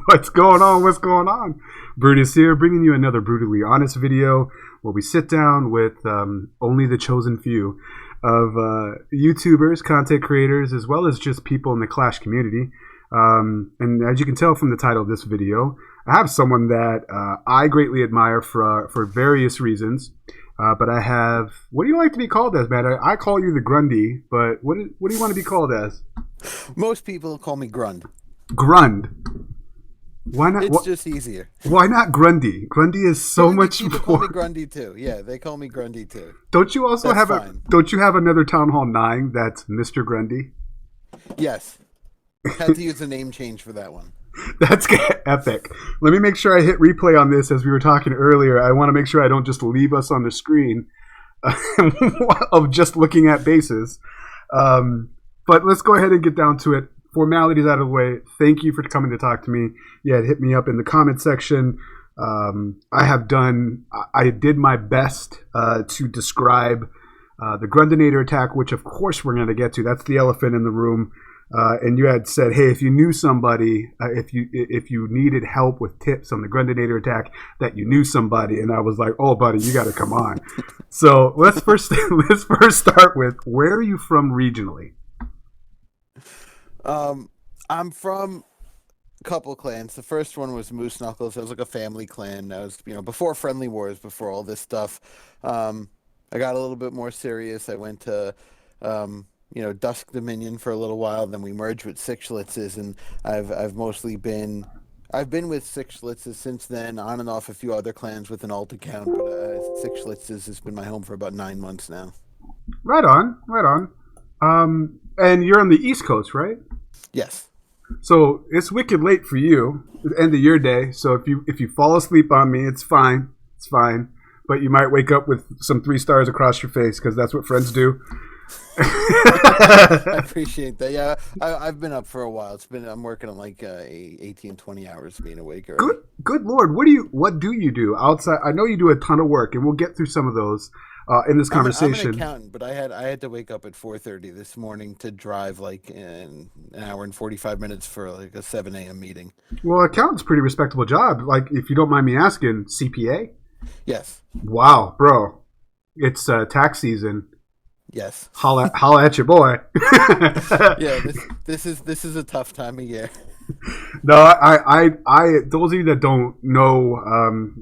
What's going on? What's going on? Brutus here, bringing you another brutally honest video where we sit down with only the chosen few of YouTubers, content creators, as well as just people in the Clash community. And as you can tell from the title of this video, I have someone that I greatly admire for various reasons. But I have, what do you like to be called as, man? I call you the Grundy, but what do you want to be called as? Most people call me Grund. Grund. Why not? It's just easier. Why not Grundy? Grundy is so much people more. Call me Grundy too. Yeah, they call me Grundy too. Don't you also That's have fine. Don't you have another Town Hall 9 that's Mr. Grundy? Yes. Had to use a name change for that one. That's epic. Let me make sure I hit replay on this as we were talking earlier. I want to make sure I don't just leave us on the screen of just looking at bases. But let's go ahead and get down to it. Formalities out of the way. Thank you for coming to talk to me. Yeah, hit me up in the comment section. I did my best to describe the Grundinator attack, which of course we're going to get to. That's the elephant in the room. And you had said, hey, if you knew somebody, if you needed help with tips on the Grundinator attack, that you knew somebody. And I was like, oh, buddy, you got to come on. So let's first start with, where are you from regionally? I'm from a couple clans. The first one was Moose Knuckles. That was like a family clan. That was, before Friendly Wars, before all this stuff. I got a little bit more serious. I went to, Dusk Dominion for a little while. Then we merged with Six Schlitzes, and I've been with Six Schlitzes since then, on and off a few other clans with an alt account. But Six Schlitzes has been my home for about 9 months now. Right on, right on. And you're on the East Coast, right? Yes. So it's wicked late for you, the end of your day. So if you fall asleep on me, it's fine. It's fine. But you might wake up with some 3 stars across your face, because that's what friends do. I appreciate that. Yeah, I've been up for a while. I'm working on like 18, 20 hours being awake already. Good Lord. What do you do outside? I know you do a ton of work, and we'll get through some of those in this conversation. I'm an accountant, but I had to wake up at 4:30 this morning to drive like an hour and 45 minutes for like a 7 a.m. meeting. Well, accountant's a pretty respectable job. Like, if you don't mind me asking, CPA? Yes. Wow, bro. It's tax season. Yes. Holla at your boy. Yeah, this is a tough time of year. No, I those of you that don't know,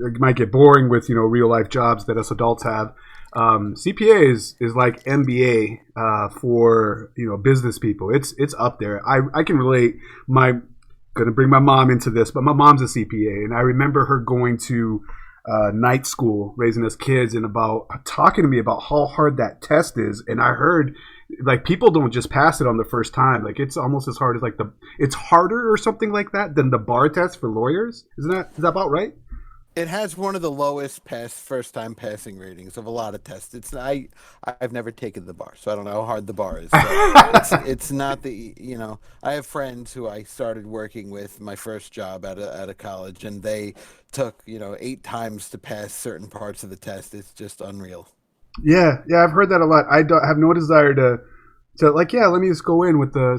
it might get boring with real life jobs that us adults have. CPA is like MBA for business people. It's up there. I can relate. Gonna bring my mom into this, but my mom's a CPA, and I remember her going to night school, raising us kids, and about talking to me about how hard that test is. And I heard like people don't just pass it on the first time. Like, it's almost as hard as it's harder or something like that than the bar test for lawyers. Is that about right? It has one of the lowest first time passing ratings of a lot of tests. I've never taken the bar, so I don't know how hard the bar is. It's not I have friends who I started working with my first job at a college, and they took 8 times to pass certain parts of the test. It's just unreal. Yeah, I've heard that a lot. I have no desire to let me just go in with the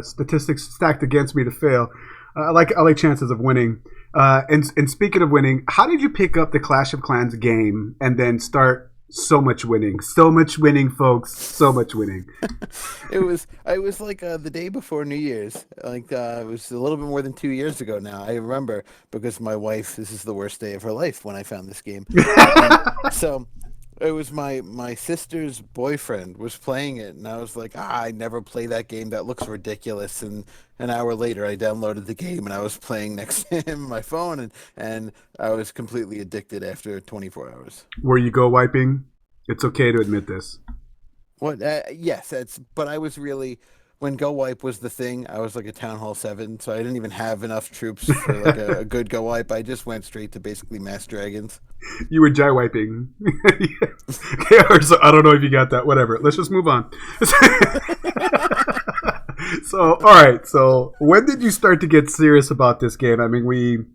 statistics stacked against me to fail. I like chances of winning. And speaking of winning, how did you pick up the Clash of Clans game and then start so much winning? So much winning, folks. So much winning. It was like the day before New Year's. Like it was a little bit more than 2 years ago now. I remember because my wife, this is the worst day of her life when I found this game. So it was my sister's boyfriend was playing it, and I was like, I never play that game. That looks ridiculous. And an hour later, I downloaded the game, and I was playing next to him on my phone, and I was completely addicted after 24 hours. Were you go wiping? It's okay to admit this. What? Yes, but I was really, when Go Wipe was the thing, I was like a Town Hall 7, so I didn't even have enough troops for like a good Go Wipe. I just went straight to basically Mass Dragons. You were jai wiping. Yeah, so I don't know if you got that. Whatever. Let's just move on. So, all right. So, when did you start to get serious about this game? I mean,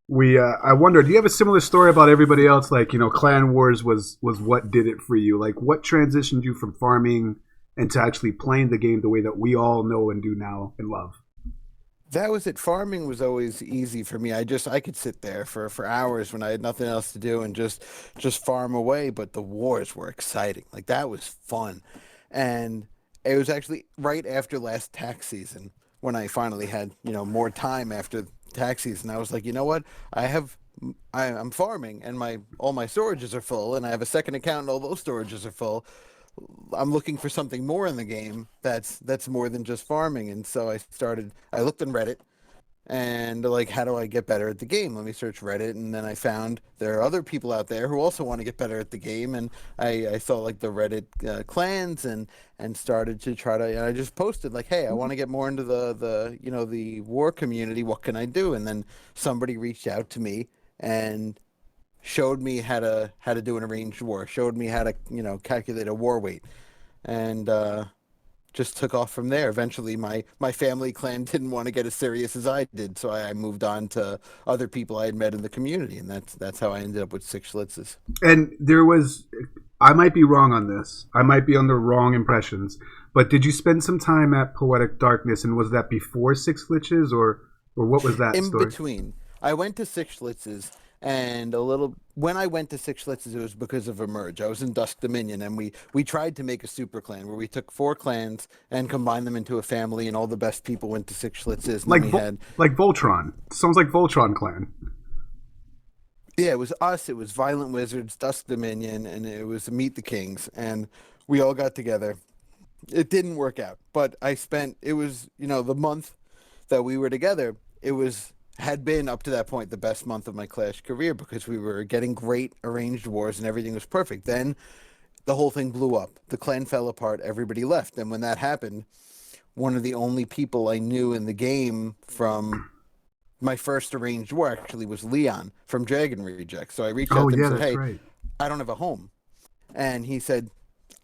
I wonder, do you have a similar story about everybody else? Like, Clan Wars was what did it for you? Like, what transitioned you from farming and to actually playing the game the way that we all know and do now and love? That was it. Farming was always easy for me. I could sit there for hours when I had nothing else to do and just farm away. But the wars were exciting. Like that was fun, and it was actually right after last tax season when I finally had more time after tax season. I was like, you know what? I have I'm farming and my all my storages are full, and I have a second account and all those storages are full. I'm looking for something more in the game that's more than just farming. And so I looked on Reddit and like, how do I get better at the game? Let me search Reddit, and then I found there are other people out there who also want to get better at the game, and I saw like the Reddit clans and started to try to. And I just posted like, hey, I want to get more into the war community. What can I do? And then somebody reached out to me and showed me how to do an arranged war, showed me how to calculate a war weight, and just took off from there. Eventually, my family clan didn't want to get as serious as I did, so I moved on to other people I had met in the community, and that's how I ended up with Six Schlitzes. And there was, I might be wrong on this. I might be under wrong impressions. But did you spend some time at Poetic Darkness, and was that before Six Glitches, or what was that In story? between, I went to Six Schlitzes, and a little when I went to Six Schlitzes, it was because of a merge. I was in Dusk Dominion, and we tried to make a super clan where we took four clans and combined them into a family, and all the best people went to Six Schlitzes, and then we had Like Voltron. Sounds like Voltron Clan. yeah, it was us, it was Violent Wizards, Dusk Dominion, and it was Meet the Kings, and we all got together. It didn't work out, but I spent it was the month that we were together. It was had been up to that point the best month of my Clash career because we were getting great arranged wars and everything was perfect. Then the whole thing blew up. The clan fell apart. Everybody left, and when that happened, one of the only people I knew in the game from my first arranged war actually was Leon from Dragon Reject. So I reached Oh out to him yeah, and said, that's "Hey, right. I don't have a home," and he said,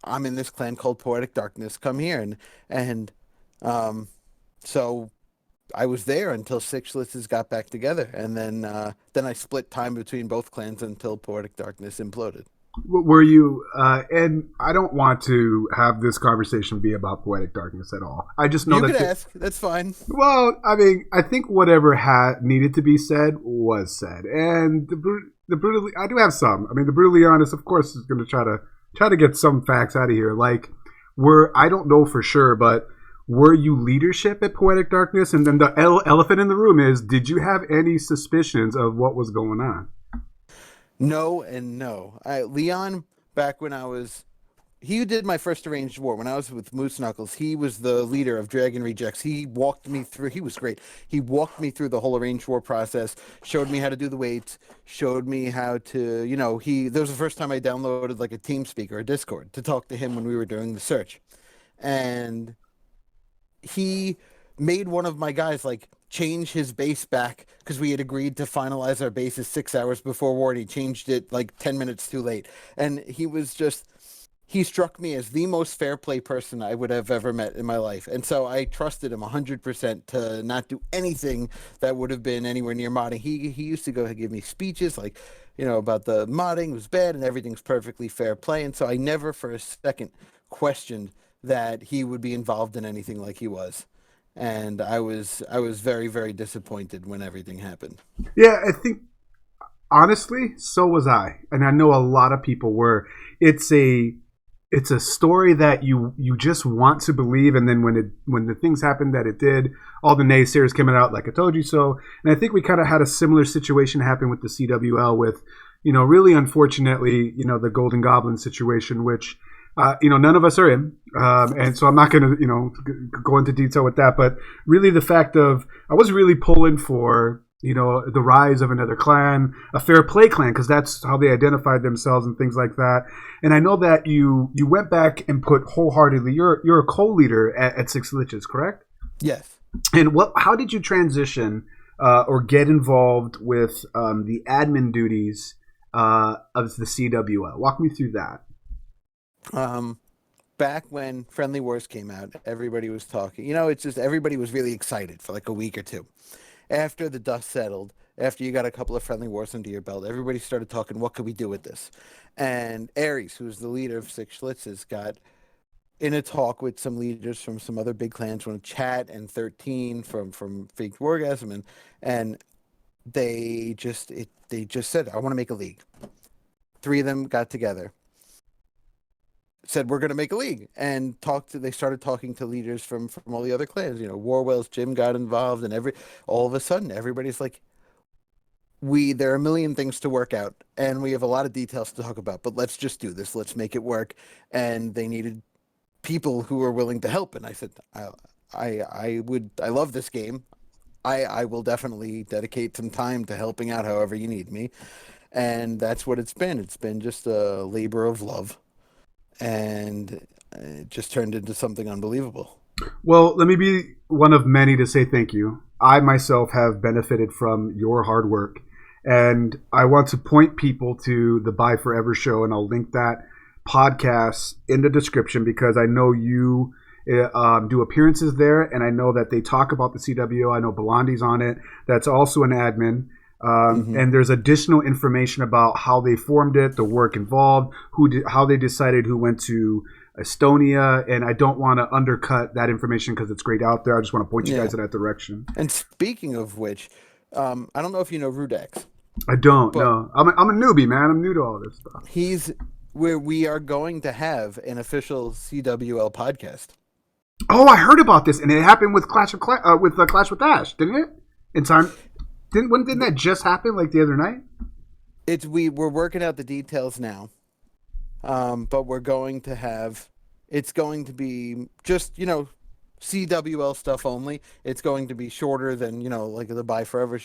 "I'm in this clan called Poetic Darkness. Come here." And um, so I was there until Six Lisses got back together, and then I split time between both clans until Poetic Darkness imploded. Were you? And I don't want to have this conversation be about Poetic Darkness at all. I just know You that. could ask. That's fine. Well, I mean, I think whatever needed to be said was said, and the brutally. I do have some. I mean, the brutally honest, of course, is going to try to get some facts out of here. Like, I don't know for sure, but were you leadership at Poetic Darkness? And then the elephant in the room is: did you have any suspicions of what was going on? No and no. Leon, back when I was he did my first arranged war when I was with Moose Knuckles. He was the leader of Dragon Rejects. He walked me through. He was great. He walked me through the whole arranged war process. Showed me how to do the weights. Showed me how to, he. That was the first time I downloaded like a TeamSpeak or a Discord to talk to him when we were doing the search, and he made one of my guys like change his base back because we had agreed to finalize our bases 6 hours before war. And he changed it like 10 minutes too late, and he struck me as the most fair play person I would have ever met in my life. And so I trusted him 100% to not do anything that would have been anywhere near modding. He used to go give me speeches like, about the modding was bad and everything's perfectly fair play. And so I never for a second questioned that he would be involved in anything like he was. And I was very, very disappointed when everything happened. Yeah, I think honestly, so was I, and I know a lot of people were. It's a it's a story that you just want to believe, and then when the things happened that it did, all the naysayers came out like I told you so. And I think we kind of had a similar situation happen with the CWL with, really unfortunately, the Golden Goblin situation, which none of us are in, and so I'm not going to go into detail with that. But really, the fact of I was really pulling for the rise of another clan, a fair play clan, because that's how they identified themselves and things like that. And I know that you went back and put wholeheartedly. You're a co-leader at Six Liches, correct? Yes. And how did you transition or get involved with the admin duties of the CWL? Walk me through that. Um, Back when Friendly Wars came out, everybody was talking. It's just everybody was really excited for like a week or two. After the dust settled, after you got a couple of Friendly Wars under your belt, everybody started talking, what could we do with this? And Ares, who's the leader of Six Schlitzes, got in a talk with some leaders from some other big clans, from Chat and 13 from Faked Wargasm, and they just said, I want to make a league. Three of them got together, said we're going to make a league, and they started talking to leaders from all the other clans. Warwell's Jim got involved, and all of a sudden everybody's like, there are a million things to work out, and we have a lot of details to talk about, but let's just do this. Let's make it work. And they needed people who were willing to help. And I said, I love this game. I will definitely dedicate some time to helping out however you need me. And that's what it's been. It's been just a labor of love, and it just turned into something unbelievable. Well, let me be one of many to say thank you. I myself have benefited from your hard work, and I want to point people to the Buy Forever show, and I'll link that podcast in the description because I know you do appearances there, and I know that they talk about the CWO. I know Blondie's on it. That's also an admin. And there's additional information about how they formed it, the work involved, how they decided who went to Estonia, and I don't want to undercut that information because it's great out there. I just want to point you guys in that direction. And speaking of which, I don't know if you know Rudex. I don't know. I'm a newbie, man. I'm new to all this stuff. We are going to have an official CWL podcast. Oh, I heard about this, and it happened with Clash with Ash, didn't it? In time. Didn't that just happen like the other night? We're working out the details now, but we're going to have. It's going to be just CWL stuff only. It's going to be shorter than like the Buy Forever.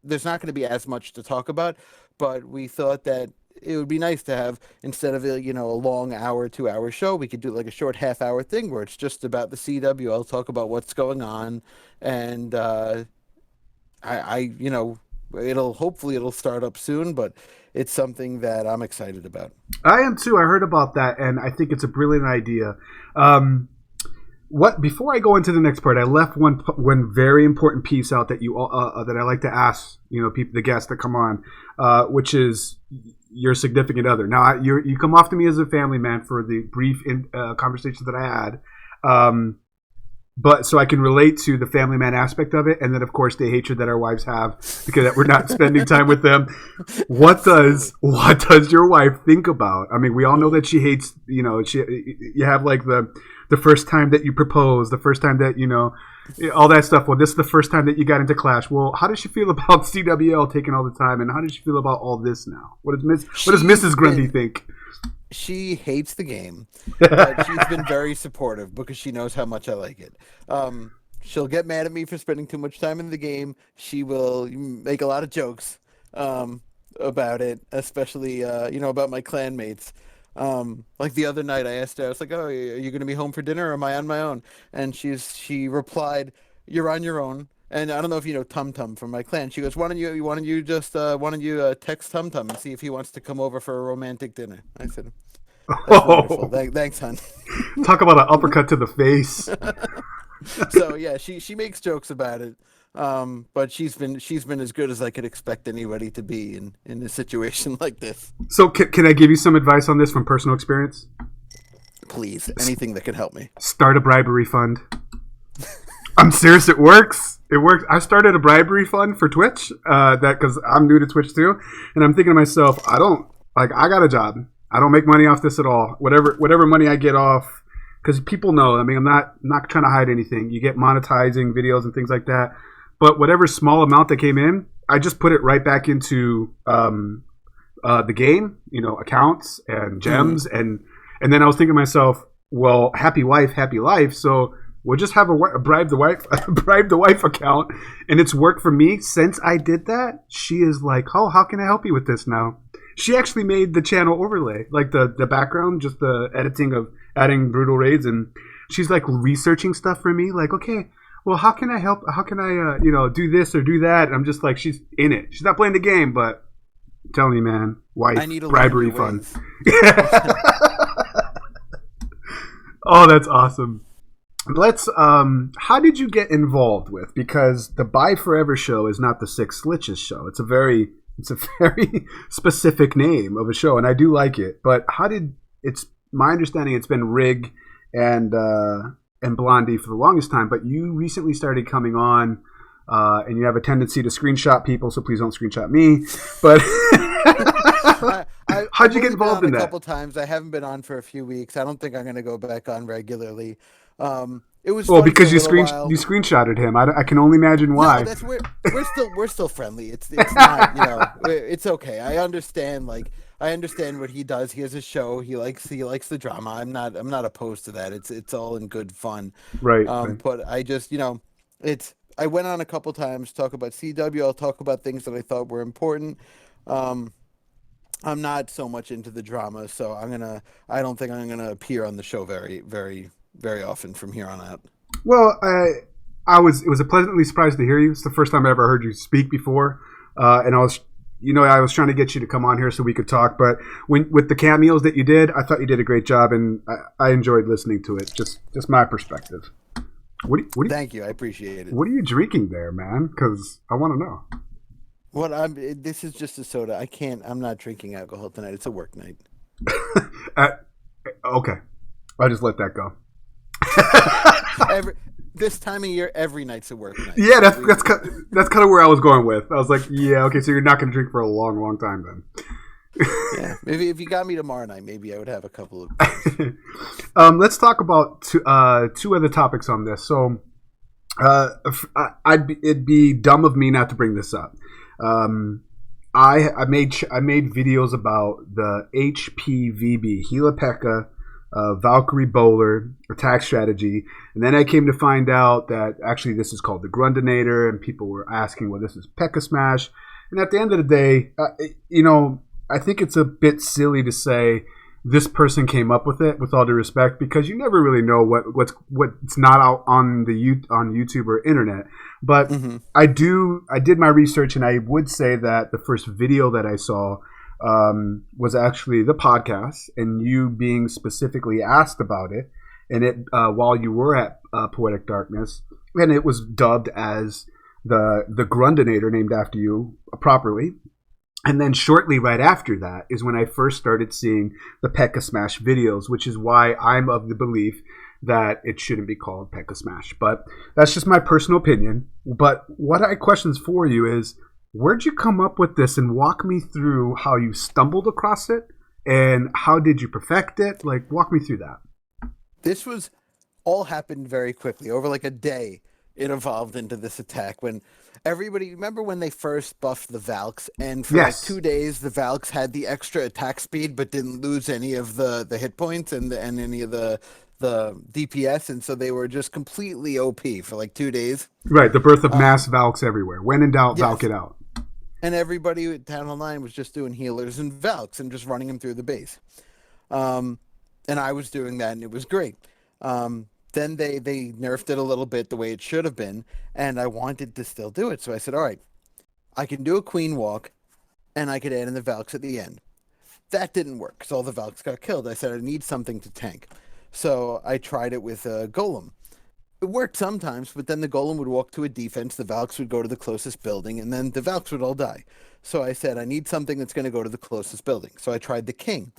There's not going to be as much to talk about, but we thought that it would be nice to have, instead of a long hour, 2-hour show, we could do like a short half-hour thing where it's just about the CWL, talk about what's going on, and. Hopefully it'll start up soon, but it's something that I'm excited about. I am too. I heard about that, and I think it's a brilliant idea. Before I go into the next part, I left one very important piece out that that I like to ask the guests that come on, which is your significant other. Now you come off to me as a family man for the brief conversations that I had. But so I can relate to the family man aspect of it, and then of course the hatred that our wives have because we're not spending time with them. What does your wife think about? I mean, we all know that she hates. You have like the first time that you propose, the first time that all that stuff. Well, this is the first time that you got into Clash. Well, how does she feel about CWL taking all the time, and how does she feel about all this now? What does Mrs. Grundy think? She hates the game, but she's been very supportive because she knows how much I like it. She'll get mad at me for spending too much time in the game. She will make a lot of jokes about it, especially about my clanmates. Like the other night, I asked her, I was like, "Oh, are you going to be home for dinner, or am I on my own?" And she replied, "You're on your own." And I don't know if you know Tum Tum from my clan. She goes, why don't you text Tum Tum and see if he wants to come over for a romantic dinner? I said, that's wonderful. Thanks, hon. Talk about an uppercut to the face. So yeah, she makes jokes about it. But she's been as good as I could expect anybody to be in a situation like this. So can I give you some advice on this from personal experience? Please, anything that can help me. Start a bribery fund. I'm serious. It works. It works. I started a bribery fund for Twitch. Because I'm new to Twitch too, and I'm thinking to myself, I got a job. I don't make money off this at all. Whatever money I get off, because people know. I mean, I'm not trying to hide anything. You get monetizing videos and things like that, but whatever small amount that came in, I just put it right back into the game. Accounts and gems, and then I was thinking to myself, well, happy wife, happy life. So we'll just have a bribe the wife account, and it's worked for me since I did that. She is like, oh, how can I help you with this now? She actually made the channel overlay, like the background, just the editing of adding brutal raids, and she's like researching stuff for me. Like, okay, well, how can I help? How can I, do this or do that? And I'm just like, she's in it. She's not playing the game, but I'm telling you, man, wife, bribery fund. Oh, that's awesome. Let's. How did you get involved with? Because the Buy Forever show is not the Six Slitches show. It's a very specific name of a show, and I do like it. But how did? It's my understanding it's been rigged and Blondie for the longest time, but you recently started coming on, and you have a tendency to screenshot people, so please don't screenshot me. But how'd you get involved in that? A couple times. I haven't been on for a few weeks. I don't think I'm going to go back on regularly. It was well fun because for a little while. you screenshotted him. I can only imagine why. No, that's we're still friendly. It's not, it's okay. I understand what he does. He has a show. He likes the drama. I'm not opposed to that. It's all in good fun. Right. But I just I went on a couple times, talk about CW. I'll talk about things that I thought were important. I'm not so much into the drama, so I don't think I'm gonna appear on the show very, very, very often from here on out. Well, it was a pleasantly surprised to hear you. It's the first time I ever heard you speak before, and I was trying to get you to come on here so we could talk. But with the cameos that you did, I thought you did a great job, and I enjoyed listening to it. Just my perspective. Thank you. I appreciate it. What are you drinking there, man? Because I want to know. This is just a soda. I'm not drinking alcohol tonight. It's a work night. Okay. I'll just let that go. This time of year, every night's a work night. Yeah, that's kind of where I was going with. I was like, yeah, okay, so you're not going to drink for a long, long time then. Yeah, maybe if you got me tomorrow night, maybe I would have a couple of. Let's talk about two other topics on this. So, it'd be dumb of me not to bring this up. I made videos about the HPVB Hela P.E.K.K.A. Valkyrie Bowler attack strategy, and then I came to find out that actually this is called the Grundinator, and people were asking, well, this is P.E.K.K.A. Smash. And at the end of the day, I think it's a bit silly to say this person came up with it, with all due respect, because you never really know what's not out on YouTube or internet. But I did my research, and I would say that the first video that I saw was actually the podcast, and you being specifically asked about it, and it while you were at Poetic Darkness, and it was dubbed as the Grundinator, named after you properly. And then shortly right after that is when I first started seeing the P.E.K.K.A. Smash videos, which is why I'm of the belief that it shouldn't be called P.E.K.K.A. Smash. But that's just my personal opinion. But what I questions for you is, where'd you come up with this, and walk me through how you stumbled across it, and how did you perfect it? Like, walk me through that. This was all happened very quickly. Over like a day, it evolved into this attack. When everybody, remember when they first buffed the Valks, and for like 2 days the Valks had the extra attack speed but didn't lose any of the hit points and any of the DPS, and so they were just completely OP for like 2 days. Right, the birth of mass Valks everywhere. When in doubt, Valk it out. And everybody at Town Hall 9 was just doing healers and Valks and just running them through the base. And I was doing that, and it was great. Then they nerfed it a little bit the way it should have been, and I wanted to still do it. So I said, all right, I can do a queen walk, and I could add in the Valks at the end. That didn't work, because all the Valks got killed. I said, I need something to tank. So I tried it with a golem. It worked sometimes, but then the golem would walk to a defense, the Valks would go to the closest building, and then the Valks would all die. So I said, I need something that's going to go to the closest building. So I tried the king.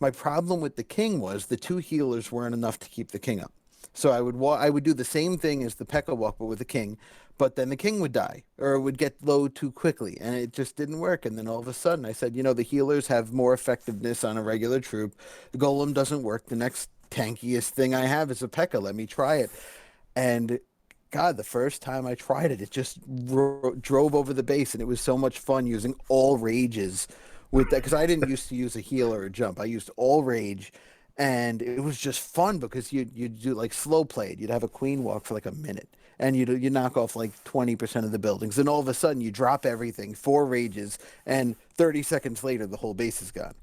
My problem with the king was the 2 healers weren't enough to keep the king up. So I would do the same thing as the P.E.K.K.A. walk, but with the king, but then the king would die, or it would get low too quickly, and it just didn't work. And then all of a sudden I said, the healers have more effectiveness on a regular troop. The golem doesn't work. The next tankiest thing I have is a P.E.K.K.A. Let me try it. And God, the first time I tried it, it just drove over the base, and it was so much fun using all rages with that, because I didn't used to use a heal or a jump. I used all rage, and it was just fun because you'd do like slow played. You'd have a queen walk for like a minute, and you knock off like 20% of the buildings, and all of a sudden you drop everything, 4 rages, and 30 seconds later the whole base is gone.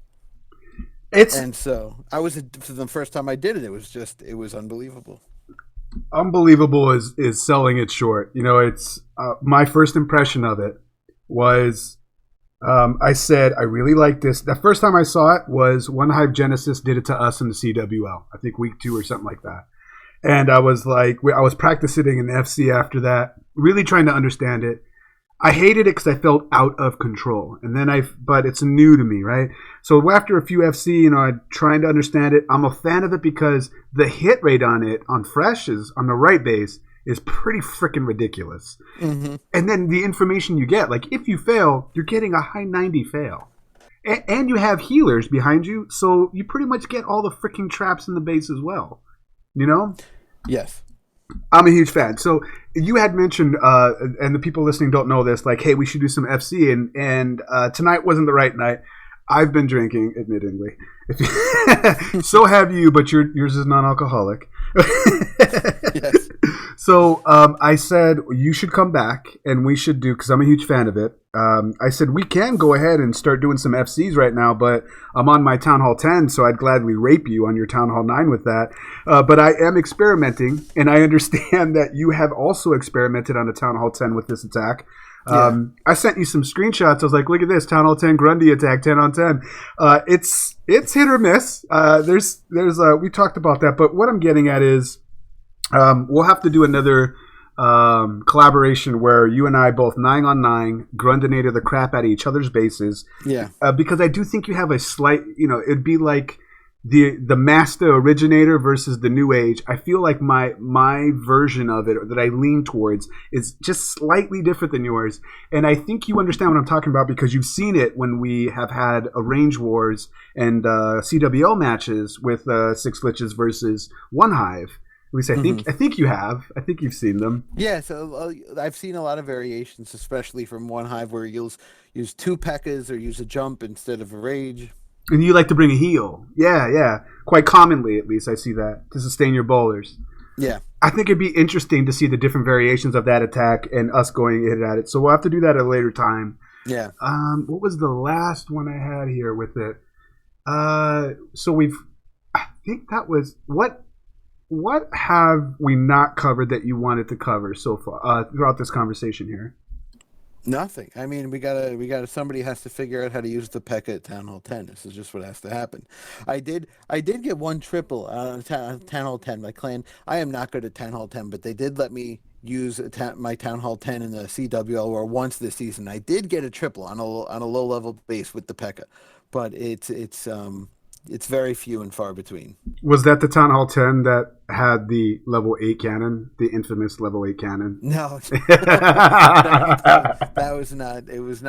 And so for the first time I did it, it was unbelievable. Unbelievable is selling it short. It's my first impression of it was I said I really like this. The first time I saw it was when Hive Genesis did it to us in the CWL, I think week 2 or something like that. And I was like, I was practicing in FC after that, really trying to understand it. I hated it because I felt out of control, and then but it's new to me, right? So after a few FC, I'm trying to understand it. I'm a fan of it because the hit rate on it on fresh is on the right base is pretty freaking ridiculous. Mm-hmm. And then the information you get, like if you fail, you're getting a high 90 fail, and you have healers behind you, so you pretty much get all the freaking traps in the base as well. Yes. I'm a huge fan. So you had mentioned, and the people listening don't know this, like, hey, we should do some FC, and tonight wasn't the right night. I've been drinking, admittedly. So have you, but yours is non-alcoholic. Yes. So I said you should come back, and we should do, because I'm a huge fan of it. I said we can go ahead and start doing some FCs right now, but I'm on my Town Hall 10, so I'd gladly rape you on your Town Hall 9 with that. But I am experimenting, and I understand that you have also experimented on a Town Hall 10 with this attack. I sent you some screenshots. I was like, look at this, Town Hall 10 Grundy attack, 10 on 10. It's hit or miss. We talked about that, but what I'm getting at is we'll have to do another collaboration where you and I both 9 on 9 Grundinator the crap out of each other's bases. Yeah. Because I do think you have a slight, it'd be like the Master Originator versus the New Age. I feel like my version of it, or that I lean towards, is just slightly different than yours. And I think you understand what I'm talking about because you've seen it when we have had range wars and CWO matches with 6 Liches versus 1 Hive. At least I think you have. I think you've seen them. Yeah, so I've seen a lot of variations, especially from 1 Hive where you'll use 2 P.E.K.K.A.s or use a jump instead of a rage. And you like to bring a heal. Yeah. Quite commonly, at least, I see that, to sustain your bowlers. Yeah. I think it'd be interesting to see the different variations of that attack and us going at it. So we'll have to do that at a later time. Yeah. What was the last one I had here with it? I think that was, what have we not covered that you wanted to cover so far throughout this conversation here? Nothing. I mean, we gotta. Somebody has to figure out how to use the P.E.K.K.A. at Town Hall 10. This is just what has to happen. I did get 1 triple on Town Hall 10. My clan. I am not good at Town Hall 10, but they did let me use my Town Hall 10 in the CWL or once this season. I did get a triple on a low level base with the P.E.K.K.A., but it's very few and far between. Was that the Town Hall 10 that had the level 8 cannon, the infamous level 8 cannon? No, that was not. It was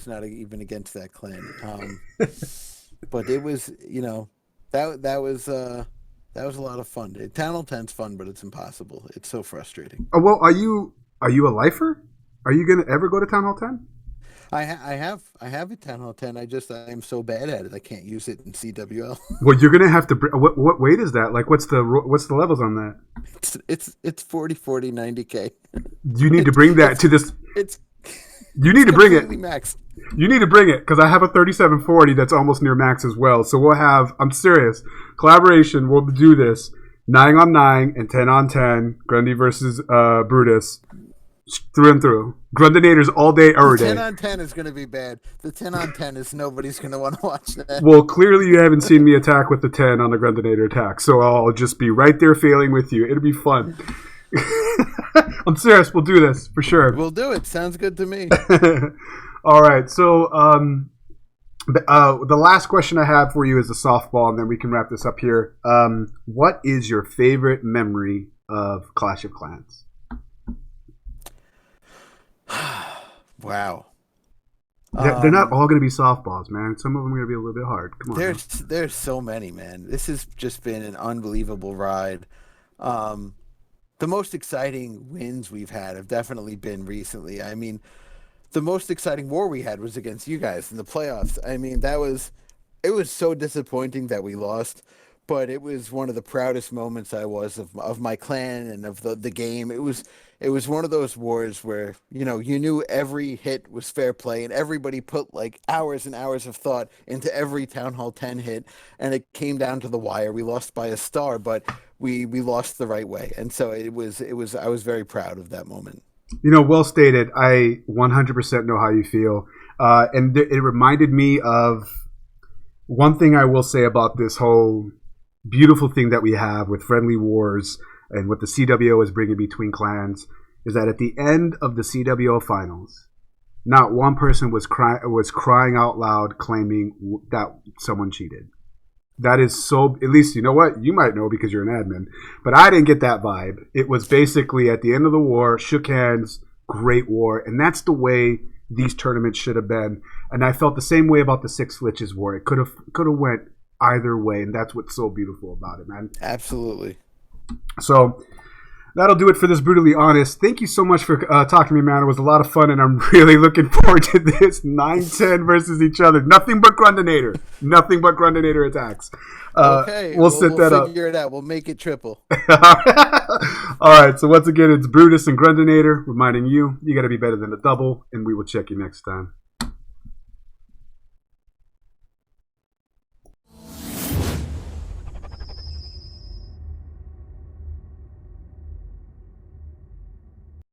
not even against that clan. But it was, that was a lot of fun. Town Hall 10's fun, but it's impossible. It's so frustrating. Oh, well, are you a lifer? Are you gonna ever go to Town Hall 10? I have a Town Hall 10. I'm so bad at it. I can't use it in CWL. Well, you're gonna have to. What weight is that? Like, what's the levels on that? It's 40, 90K. You need to bring that to this. You need to bring it. Max. You need to bring it because I have a 3740 that's almost near max as well. So we'll have. I'm serious. Collaboration. We'll do this 9 on 9 and 10 on 10. Grundy versus Brutus. Through and through. Grundinators all day, every day. 10 on 10 is going to be bad. The 10 on 10 is nobody's going to want to watch that. Well, clearly you haven't seen me attack with the 10 on the Grundinator attack, so I'll just be right there failing with you. It'll be fun. I'm serious. We'll do this for sure. We'll do it. Sounds good to me. All right. So the last question I have for you is a softball, and then we can wrap this up here. What is your favorite memory of Clash of Clans? Wow. They're not all going to be softballs, man. Some of them are going to be a little bit hard. Come on. There's so many, man. This has just been an unbelievable ride. The most exciting wins we've had have definitely been recently. I mean, the most exciting war we had was against you guys in the playoffs. I mean, it was so disappointing that we lost, but it was one of the proudest moments I was of my clan and of the game. It was one of those wars where, you knew every hit was fair play and everybody put like hours and hours of thought into every Town Hall 10 hit, and it came down to the wire. We lost by a star, but we lost the right way. And so I was very proud of that moment. Well stated. I 100% know how you feel. And it reminded me of one thing I will say about this whole beautiful thing that we have with friendly wars and what the CWO is bringing between clans is that at the end of the CWO finals, not one person was crying out loud claiming that someone cheated. That is so. At least you know what you might know because you're an admin, but I didn't get that vibe. It was basically at the end of the war, shook hands, great war, and that's the way these tournaments should have been. And I felt the same way about the Six Flitches War. It could have went either way, and that's what's so beautiful about it, man. Absolutely. So that'll do it for this Brutally Honest. Thank you so much for talking to me, man. It was a lot of fun, and I'm really looking forward to this 9-10 versus each other. Nothing but Grundinator. Nothing but Grundinator attacks. Okay, we'll set that up. We'll figure it out. We'll make it triple. All right, so once again, it's Brutus and Grundinator reminding you got to be better than a double, and we will check you next time.